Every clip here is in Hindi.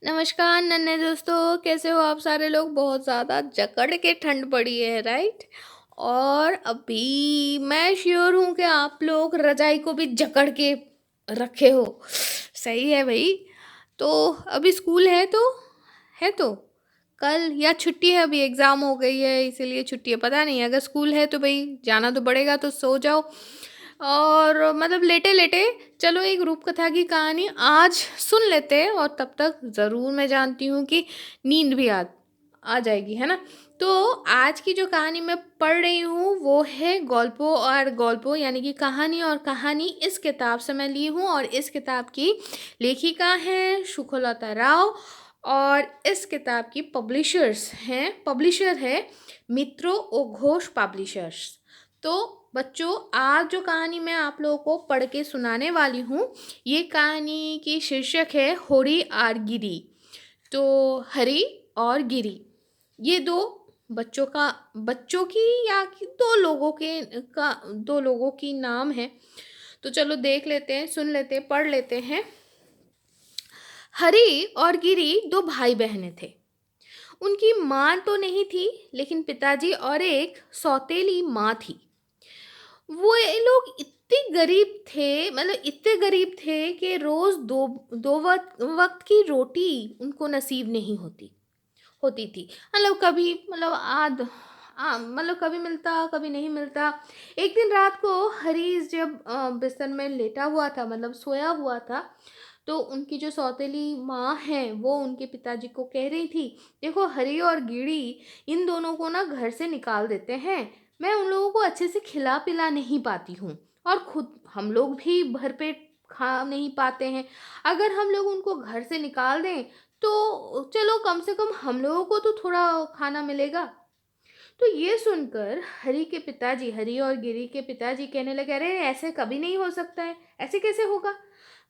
नमस्कार नन्हे दोस्तों, कैसे हो आप सारे लोग। बहुत ज़्यादा जकड़ के ठंड पड़ी है, राइट। और अभी मैं श्योर हूँ कि आप लोग रजाई को भी जकड़ के रखे हो। सही है भाई। तो अभी स्कूल है तो कल या छुट्टी है, अभी एग्ज़ाम हो गई है इसीलिए छुट्टी है, पता नहीं। अगर स्कूल है तो भाई जाना तो पड़ेगा, तो सो जाओ। और मतलब लेटे लेटे चलो एक रूप कथा की कहानी आज सुन लेते हैं, और तब तक ज़रूर मैं जानती हूँ कि नींद भी आ जाएगी, है ना। तो आज की जो कहानी मैं पढ़ रही हूँ वो है गल्पों और गल्पों, यानी कि कहानी और कहानी। इस किताब से मैं ली हूँ, और इस किताब की लेखिका हैं सुखलता राव, और इस किताब की पब्लिशर है मित्रो ओ घोष पब्लिशर्स। तो बच्चों, आज जो कहानी मैं आप लोगों को पढ़ के सुनाने वाली हूँ, ये कहानी की शीर्षक है होरी और गिरी। तो हरी और गिरी, ये बच्चों की या दो लोगों की नाम है। तो चलो देख लेते हैं, सुन लेते हैं, पढ़ लेते हैं। हरी और गिरी दो भाई बहनें थे। उनकी माँ तो नहीं थी, लेकिन पिताजी और एक सौतेली माँ थी। वो ये लोग इतने गरीब थे कि रोज दो दो वक्त की रोटी उनको नसीब नहीं होती थी। मतलब कभी मतलब मतलब कभी मिलता, कभी नहीं मिलता। एक दिन रात को हरीश जब बिस्तर में लेटा हुआ था, मतलब सोया हुआ था, तो उनकी जो सौतेली माँ है वो उनके पिताजी को कह रही थी, देखो हरी और गिड़ी, इन दोनों को ना घर से निकाल देते हैं। मैं उन लोगों को अच्छे से खिला पिला नहीं पाती हूँ, और खुद हम लोग भी भरपेट खा नहीं पाते हैं। अगर हम लोग उनको घर से निकाल दें तो चलो कम से कम हम लोगों को तो थोड़ा खाना मिलेगा। तो ये सुनकर हरी और गिरी के पिताजी कहने लगे, अरे ऐसे कभी नहीं हो सकता है, ऐसे कैसे होगा।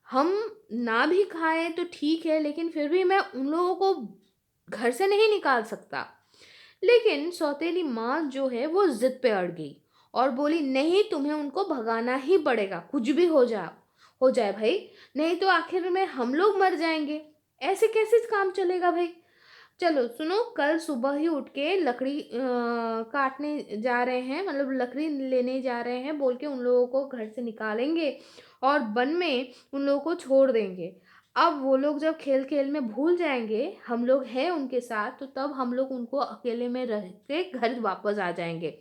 हम ना भी खाएं तो ठीक है, लेकिन फिर भी मैं उन लोगों को घर से नहीं निकाल सकता। लेकिन सौतेली माँ जो है वो जिद पे अड़ गई और बोली, नहीं, तुम्हें उनको भगाना ही पड़ेगा, कुछ भी हो जाए भाई, नहीं तो आखिर में हम लोग मर जाएंगे। ऐसे कैसे काम चलेगा भाई। चलो सुनो, कल सुबह ही उठ के लकड़ी काटने जा रहे हैं, मतलब लकड़ी लेने जा रहे हैं बोल के उन लोगों को घर से निकालेंगे और वन में उन लोगों को छोड़ देंगे। अब वो लोग जब खेल खेल में भूल जाएंगे हम लोग हैं उनके साथ, तो तब हम लोग उनको अकेले में रह के घर वापस आ जाएंगे।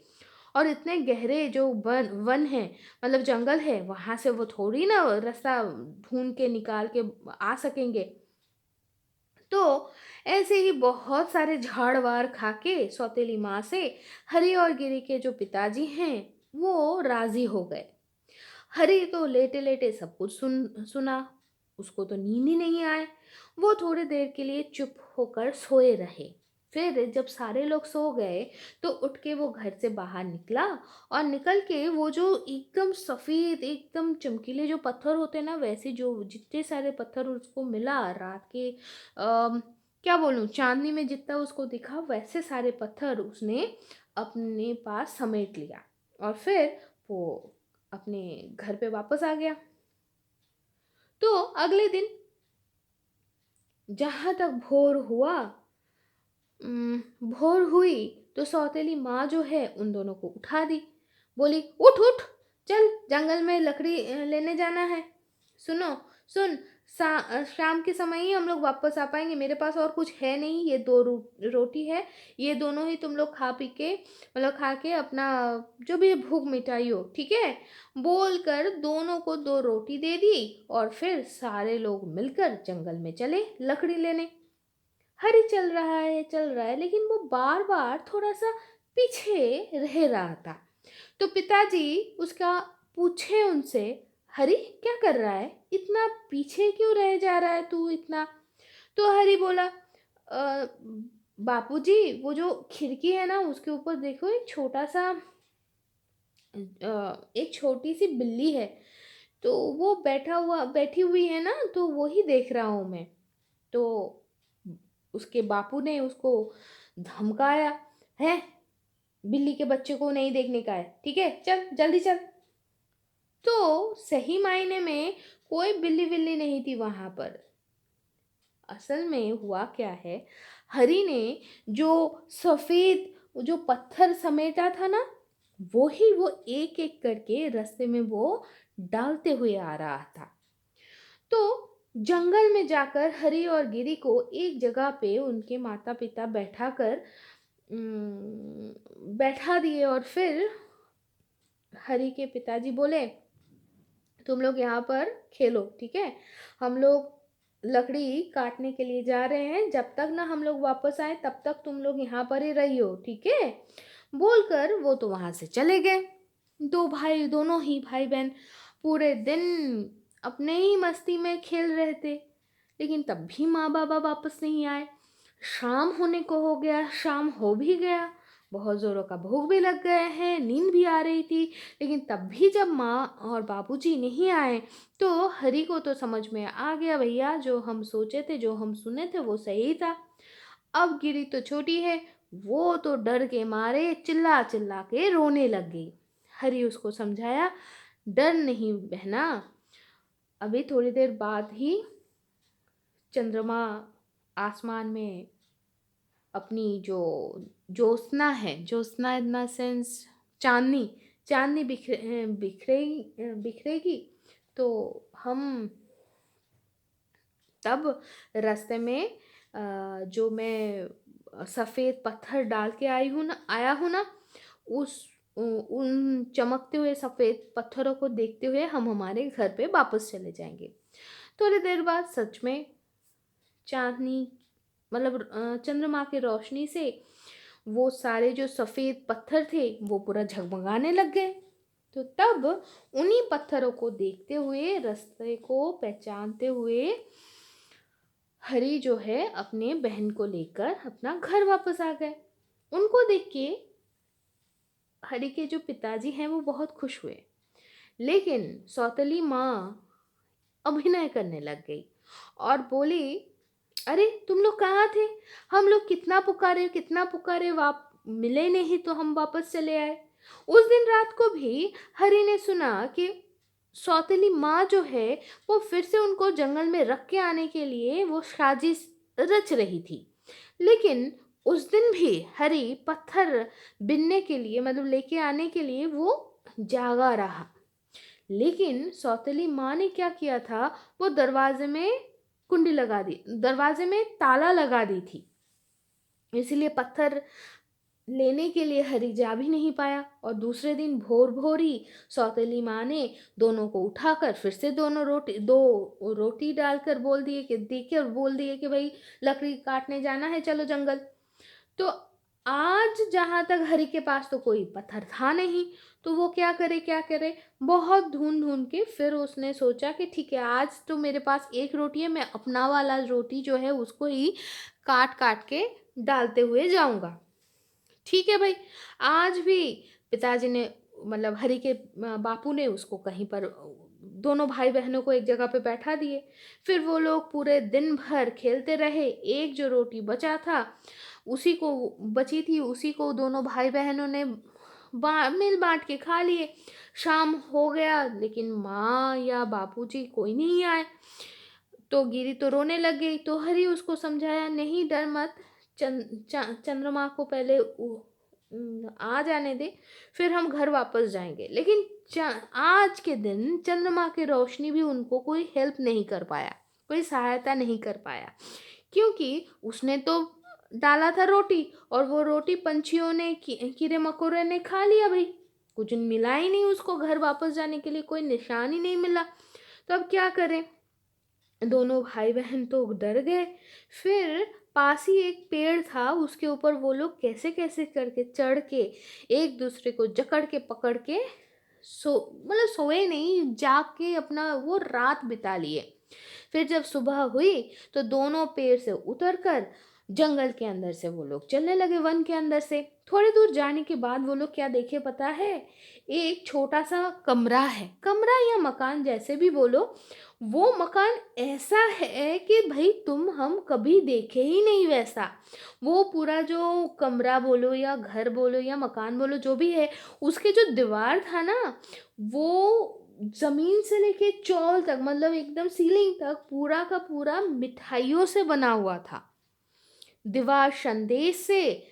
और इतने गहरे जो वन वन है, मतलब जंगल है, वहां से वो थोड़ी ना रास्ता ढूंढ के निकाल के आ सकेंगे। तो ऐसे ही बहुत सारे झाड़ वार खा के सौतेली माँ से हरी और गिरी के जो पिताजी हैं वो राजी हो गए। हरी तो लेटे लेटे सब कुछ सुना। उसको तो नींद ही नहीं आए। वो थोड़ी देर के लिए चुप होकर सोए रहे। फिर जब सारे लोग सो गए तो उठ के वो घर से बाहर निकला, और निकल के वो जो एकदम सफेद एकदम चमकीले जो पत्थर होते हैं ना, वैसे जो जितने सारे पत्थर उसको मिला रात के क्या बोलूं, चांदनी में जितना उसको दिखा, वैसे सारे पत्थर उसने अपने पास समेट लिया। और फिर वो अपने घर पे वापस आ गया। तो अगले दिन जहां तक भोर हुई तो सौतेली माँ जो है उन दोनों को उठा दी। बोली, उठ उठ, चल जंगल में लकड़ी लेने जाना है। सुनो, सुन, शाम के समय ही हम लोग वापस आ पाएंगे, मेरे पास और कुछ है नहीं, ये दो रोटी है, ये दोनों ही तुम लोग खा पी के, मतलब खा के अपना जो भी भूख मिटाई हो, ठीक है। बोलकर दोनों को दो रोटी दे दी, और फिर सारे लोग मिलकर जंगल में चले लकड़ी लेने। हरी चल रहा है, लेकिन वो बार बार थोड़ा सा पीछे रह रहा था। तो पिताजी उसका पूछे उनसे, हरी क्या कर रहा है, इतना पीछे क्यों रह जा रहा है तू इतना। तो हरी बोला, बापूजी, वो जो खिड़की है ना उसके ऊपर देखो, एक छोटी सी बिल्ली है, तो वो बैठी हुई है ना, तो वही देख रहा हूँ मैं। तो उसके बापू ने उसको धमकाया, है, बिल्ली के बच्चे को नहीं देखने का है, ठीक है, चल जल्दी चल। तो सही मायने में कोई बिल्ली विल्ली नहीं थी वहां पर। असल में हुआ क्या है, हरि ने जो सफेद जो पत्थर समेटा था ना, वो ही वो एक एक करके रास्ते में वो डालते हुए आ रहा था। तो जंगल में जाकर हरि और गिरी को एक जगह पे उनके माता पिता बैठा दिए, और फिर हरि के पिताजी बोले, तुम लोग यहाँ पर खेलो, ठीक है, हम लोग लकड़ी काटने के लिए जा रहे हैं, जब तक ना हम लोग वापस आए तब तक तुम लोग यहाँ पर ही रहियो, ठीक है। बोलकर वो तो वहां से चले गए। दो भाई, दोनों ही भाई बहन पूरे दिन अपने ही मस्ती में खेल रहे थे, लेकिन तब भी माँ बाबा वापस नहीं आए। शाम होने को हो गया, शाम हो भी गया, बहुत जोरों का भूख भी लग गए हैं, नींद भी आ रही थी, लेकिन तब भी जब माँ और बाबूजी नहीं आए तो हरि को तो समझ में आ गया, भैया जो हम सोचे थे, जो हम सुने थे वो सही था। अब गिरी तो छोटी है, वो तो डर के मारे चिल्ला चिल्ला के रोने लग गई। हरि उसको समझाया, डर नहीं बहना, अभी थोड़ी देर बाद ही चंद्रमा आसमान में अपनी जो ज्योत्सना है, ज्योत्सना इन द सेंस चांदनी, चांदनी बिखरेगी, तो हम तब रास्ते में जो मैं सफ़ेद पत्थर डाल के आया हूँ ना, उस उन चमकते हुए सफ़ेद पत्थरों को देखते हुए हम हमारे घर पे वापस चले जाएंगे। थोड़ी देर बाद सच में चांदनी, मतलब चंद्रमा की रोशनी से वो सारे जो सफ़ेद पत्थर थे वो पूरा झगमगाने लग गए। तो तब उन्हीं पत्थरों को देखते हुए, रास्ते को पहचानते हुए हरि जो है अपने बहन को लेकर अपना घर वापस आ गए। उनको देख के हरि के जो पिताजी हैं वो बहुत खुश हुए, लेकिन सौतेली माँ अभिनय करने लग गई और बोली, अरे तुम लोग कहाँ थे, हम लोग कितना पुकारे कितना पुकारे, वाप मिले नहीं तो हम वापस चले आए। उस दिन रात को भी हरि ने सुना कि सौतेली माँ जो है वो फिर से उनको जंगल में रख के आने के लिए वो साजिश रच रही थी, लेकिन उस दिन भी हरि पत्थर बिनने के लिए, मतलब लेके आने के लिए वो जागा रहा। लेकिन सौतेली माँ ने क्या किया था, वो दरवाजे में कुंडी लगा दी, दरवाजे में ताला लगा दी थी, इसलिए पत्थर लेने के लिए हरि जा भी नहीं पाया। और दूसरे दिन भोर भोर ही सौतेली माँ ने दोनों को उठाकर फिर से दो रोटी डालकर बोल दिए कि भाई लकड़ी काटने जाना है, चलो जंगल। तो आज जहाँ तक हरि के पास तो कोई पत्थर था नहीं, तो वो क्या करे, बहुत ढूंढ ढूंढ के फिर उसने सोचा कि ठीक है, आज तो मेरे पास एक रोटी है, मैं अपना वाला रोटी जो है उसको ही काट काट के डालते हुए जाऊंगा। ठीक है भाई। आज भी पिताजी ने, मतलब हरि के बापू ने उसको कहीं पर, दोनों भाई बहनों को एक जगह पे बैठा दिए। फिर वो लोग पूरे दिन भर खेलते रहे। एक जो रोटी बची थी उसी को दोनों भाई बहनों ने मिल बांट के खा लिए। शाम हो गया लेकिन माँ या बापूजी कोई नहीं आए, तो गिरी तो रोने लग गई। तो हरि उसको समझाया, नहीं डर मत, चंद्रमा को पहले आ जाने दे, फिर हम घर वापस जाएंगे। लेकिन आज के दिन चंद्रमा की रोशनी भी उनको कोई हेल्प नहीं कर पाया, कोई सहायता नहीं कर पाया, क्योंकि उसने तो डाला था रोटी, और वो रोटी पंछियों ने, कीड़े मकोड़े ने खा लिया भाई, कुछ मिला ही नहीं उसको, घर वापस जाने के लिए कोई निशान ही नहीं मिला। तो अब क्या करें, दोनों भाई बहन तो डर गए। फिर पास ही एक पेड़ था, उसके ऊपर वो लोग कैसे कैसे करके चढ़ के एक दूसरे को जकड़ के पकड़ के मतलब सोए नहीं, जाग के अपना वो रात बिता लिए। फिर जब सुबह हुई तो दोनों पेड़ से उतरकर जंगल के अंदर से वो लोग चलने लगे, वन के अंदर से। थोड़ी दूर जाने के बाद वो लोग क्या देखे पता है, एक छोटा सा कमरा है, कमरा या मकान जैसे भी बोलो, वो मकान ऐसा है कि भाई तुम हम कभी देखे ही नहीं वैसा। वो पूरा जो कमरा बोलो या घर बोलो या मकान बोलो जो भी है, उसके जो दीवार था ना, वो जमीन से लेके चौल तक, मतलब एकदम सीलिंग तक पूरा का पूरा मिठाइयों से बना हुआ था। दीवार संदेश से,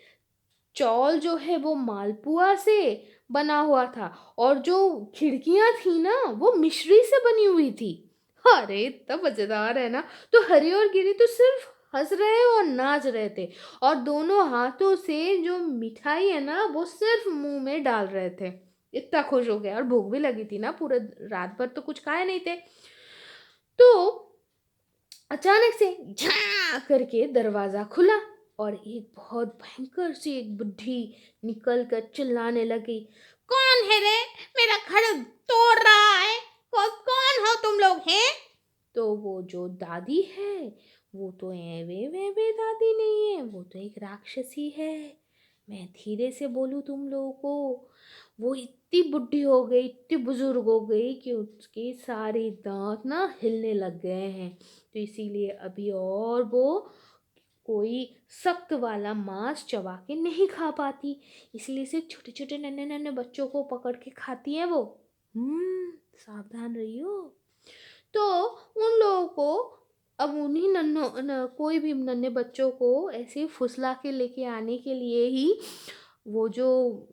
चौल जो है वो मालपुआ से बना हुआ था, और जो खिड़कियां थी ना वो मिश्री से बनी हुई थी। अरे इतना मजेदार है ना। तो हरी और गिरी तो सिर्फ हंस रहे और नाच रहे थे, और दोनों हाथों से जो मिठाई है ना वो सिर्फ मुंह में डाल रहे थे। इतना खुश हो गया, और भूख भी लगी थी ना, पूरे रात भर तो कुछ खाए नहीं थे। तो अचानक से झा करके दरवाजा खुला, और एक बहुत भयंकर सी एक बुढ़ी निकल कर चिल्लाने लगी, कौन है रे, मेरा घर तोड़ रहा है, कौन हो तुम लोग हैं? तो वो जो दादी है वो तो एवे वेवे दादी नहीं है, वो तो एक राक्षसी है। मैं धीरे से बोलूं तुम लोगों को, वो इतनी बुढ़ी हो गई, इतनी बुजुर्ग हो गई कि उसके सारे दांत ना हिलने लग गए हैं। तो इसीलिए अभी और वो कोई सख्त वाला मांस चबा के नहीं खा पाती, इसलिए सिर्फ छोटे छोटे नन्हे नन्हे बच्चों को पकड़ के खाती है वो। सावधान रहियो। तो उन लोगों को अब उन्हीं कोई भी नन्हे बच्चों को ऐसे ही फुसला के लेके आने के लिए ही वो जो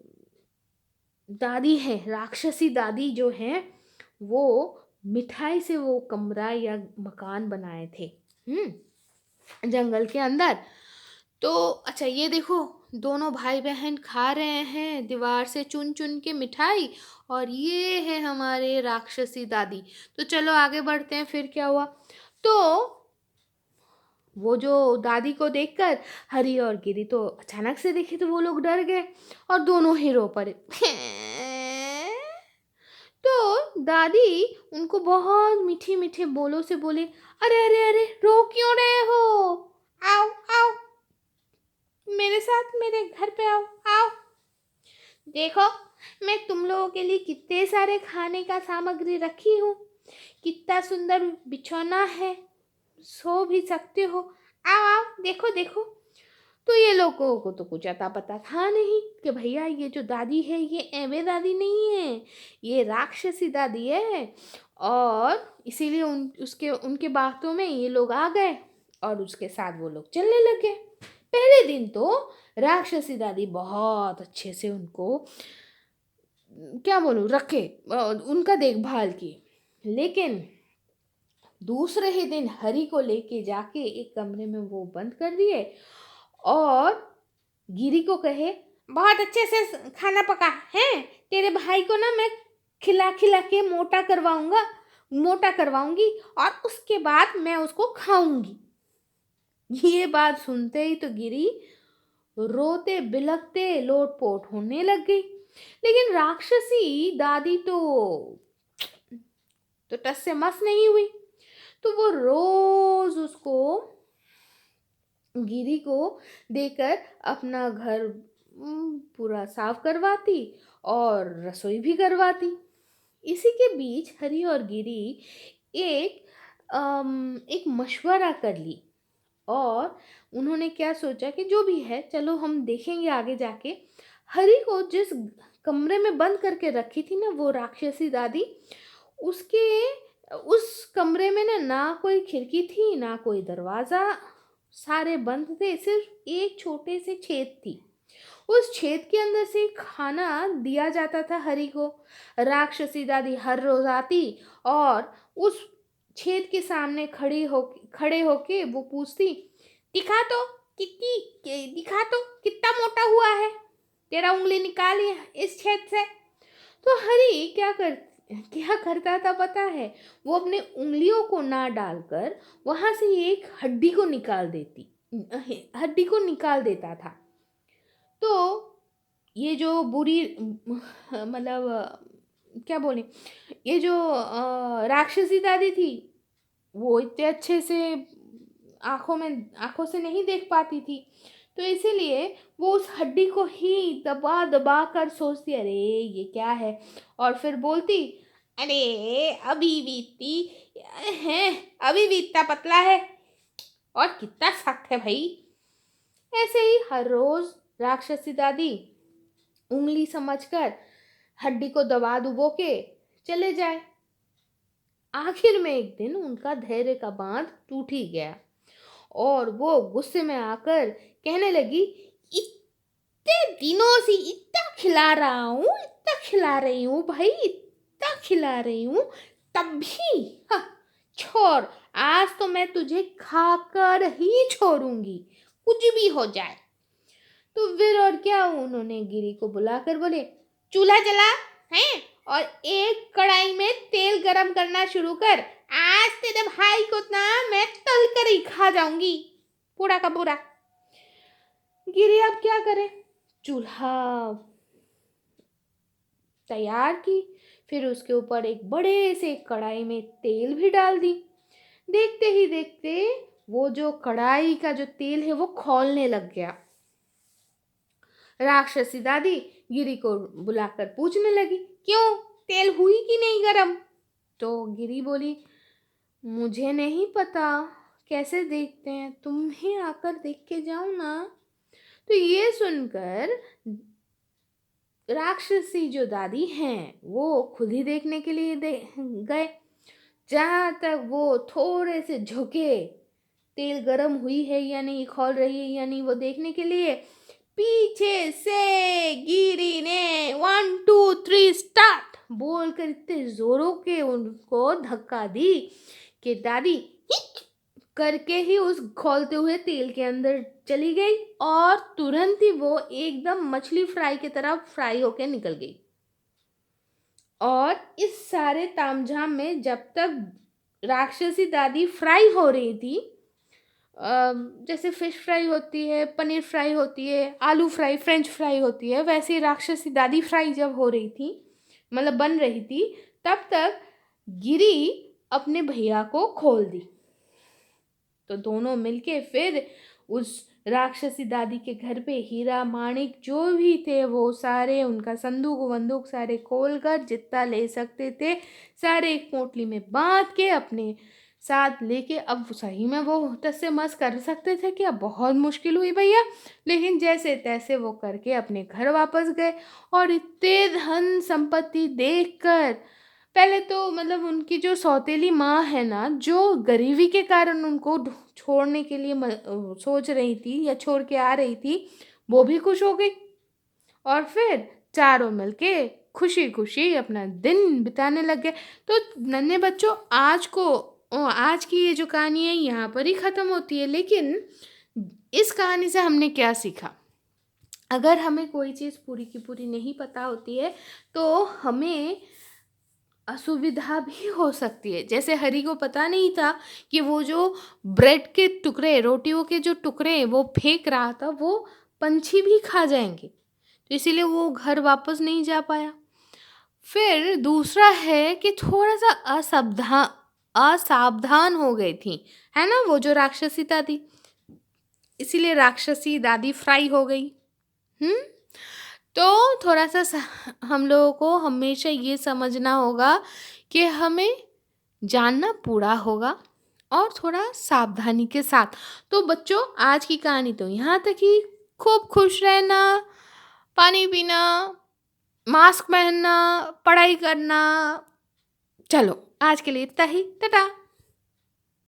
दादी है, राक्षसी दादी जो है, वो मिठाई से वो कमरा या मकान बनाए थे जंगल के अंदर। तो अच्छा ये देखो, दोनों भाई बहन खा रहे हैं दीवार से चुन चुन के मिठाई, और ये है हमारे राक्षसी दादी। तो चलो आगे बढ़ते हैं, फिर क्या हुआ। तो वो जो दादी को देखकर हरी और गिरी तो अचानक से देखे तो वो लोग डर गए, और दोनों ही रो पड़े। तो दादी उनको बहुत मीठी मीठे बोलों से बोले, अरे अरे अरे रो क्यों रहे हो, आओ आओ मेरे साथ मेरे घर पे आओ आओ। देखो मैं तुम लोगों के लिए कितने सारे खाने का सामग्री रखी हूँ, कितना सुंदर बिछौना है, सो भी सकते हो, आओ आओ देखो देखो। तो ये लोगों को तो कुछ अता पता था नहीं कि भैया ये जो दादी है ये एवे दादी नहीं है, ये राक्षसी दादी है। और इसीलिए उनके बातों में ये लोग आ गए, और उसके साथ वो लोग चलने लगे। पहले दिन तो राक्षसी दादी बहुत अच्छे से उनको क्या बोलूं रखे, उनका देखभाल की। लेकिन दूसरे ही दिन हरी को लेके जाके एक कमरे में वो बंद कर दिए, और गिरी को कहे, बहुत अच्छे से खाना पका है, तेरे भाई को ना मैं खिला खिला के मोटा करवाऊंगी, और उसके बाद मैं उसको खाऊंगी। ये बात सुनते ही तो गिरी रोते बिलखते लोटपोट होने लग गई। लेकिन राक्षसी दादी तो टस से मस नहीं हुई। तो वो रोज उसको, गिरी को देकर अपना घर पूरा साफ करवाती, और रसोई भी करवाती। इसी के बीच हरी और गिरी एक एक मशवरा कर ली, और उन्होंने क्या सोचा कि जो भी है चलो हम देखेंगे आगे जाके। हरी को जिस कमरे में बंद करके रखी थी ना वो राक्षसी दादी, उसके उस कमरे में ना कोई खिड़की थी ना कोई दरवाज़ा, सारे बंद थे, सिर्फ एक छोटे से छेद थी। उस छेद के अंदर से खाना दिया जाता था हरी को। राक्षसी दादी हर रोज आती, और उस छेद के सामने खड़े होके वो पूछती, दिखा तो दिखा तो कितना मोटा हुआ है, तेरा उंगली निकाली इस छेद से। तो हरी क्या करता था पता है, वो अपने उंगलियों को ना डालकर वहां से एक हड्डी को निकाल देता था। तो ये जो बुरी मतलब क्या बोले, ये जो राक्षसी दादी थी वो इतने अच्छे से आंखों से नहीं देख पाती थी। तो इसीलिए वो उस हड्डी को ही दबा दबा कर सोचती, अरे ये क्या है, और फिर बोलती, अरे अभी भी इतना पतला है, और कितना सख्त है भाई। ऐसे ही हर रोज राक्षसी दादी उंगली समझकर हड्डी को दबा दुबो के चले जाए। आखिर में एक दिन उनका धैर्य का बांध टूट ही गया और वो गुस्से में आकर कहने लगी, इतने दिनों से इतना खिला रहा हूँ, इतना खिला रही हूँ भाई, इतना खिला रही हूँ, तब भी हाँ, छोड़, आज तो मैं तुझे खाकर ही छोड़ूंगी, कुछ भी हो जाए। तो फिर और क्या, उन्होंने गिरी को बुलाकर बोले, चूल्हा जला है और एक कढ़ाई में तेल गरम करना शुरू कर, आज तेरे भाई को ना मैं तल कर ही खा जाऊंगी पूरा का पूरा। गिरी अब क्या करे, चूल्हा तैयार की, फिर उसके ऊपर एक बड़े से कढ़ाई में तेल भी डाल दी। देखते ही देखते वो जो कढ़ाई का जो तेल है वो खौलने लग गया। राक्षसी दादी गिरी को बुलाकर पूछने लगी, क्यों, तेल हुई कि नहीं गरम? तो गिरी बोली, मुझे नहीं पता, कैसे देखते हैं, तुम ही आकर देख के जाओ ना। तो ये सुनकर राक्षसी जो दादी हैं वो खुद ही देखने के लिए गए। जहाँ तक वो थोड़े से झुके, तेल गरम हुई है या नहीं, खौल रही है या नहीं, वो देखने के लिए पीछे से गिरी ने 1 2 3 स्टार्ट बोलकर इतने जोरों के उनको धक्का दी कि दादी हिच करके ही उस खौलते हुए तेल के अंदर चली गई और तुरंत ही वो एकदम मछली फ्राई की तरह फ्राई होके निकल गई। और इस सारे तामझाम में जब तक राक्षसी दादी फ्राई हो रही थी, जैसे फिश फ्राई होती है, पनीर फ्राई होती है, आलू फ्राई, फ्रेंच फ्राई होती है, वैसे ही राक्षसी दादी फ्राई जब हो रही थी, मतलब बन रही थी, तब तक गिरी अपने भैया को खोल दी। तो दोनों मिलके फिर उस राक्षसी दादी के घर पे हीरा माणिक जो भी थे वो सारे, उनका संदूक वंदूक सारे खोल कर जितना ले सकते थे सारे एक पोटली में बांध के अपने साथ लेके, अब सही में वो टस से मस कर सकते थे क्या, बहुत मुश्किल हुई भैया, लेकिन जैसे तैसे वो करके अपने घर वापस गए। और इतने धन संपत्ति देखकर पहले तो मतलब उनकी जो सौतेली माँ है ना, जो गरीबी के कारण उनको छोड़ने के लिए सोच रही थी या छोड़ के आ रही थी, वो भी खुश हो गई और फिर चारों मिलके खुशी खुशी अपना दिन बिताने लग गए। तो नन्हे बच्चों, आज की ये जो कहानी है यहाँ पर ही ख़त्म होती है, लेकिन इस कहानी से हमने क्या सीखा? अगर हमें कोई चीज़ पूरी की पूरी नहीं पता होती है तो हमें असुविधा भी हो सकती है। जैसे हरी को पता नहीं था कि वो जो ब्रेड के टुकड़े, रोटियों के जो टुकड़े वो फेंक रहा था वो पंछी भी खा जाएंगे, तो इसीलिए वो घर वापस नहीं जा पाया। फिर दूसरा है कि थोड़ा सा असावधान हो गई थी, है ना, वो जो राक्षसी दादी, इसीलिए राक्षसी दादी फ्राई हो गई। हम्म तो थोड़ा सा हम लोगों को हमेशा ये समझना होगा कि हमें जानना पूरा होगा और थोड़ा सावधानी के साथ। तो बच्चों, आज की कहानी तो यहाँ तक ही। खूब खुश रहना, पानी पीना, मास्क पहनना, पढ़ाई करना। चलो आज के लिए इतना ही, टाटा।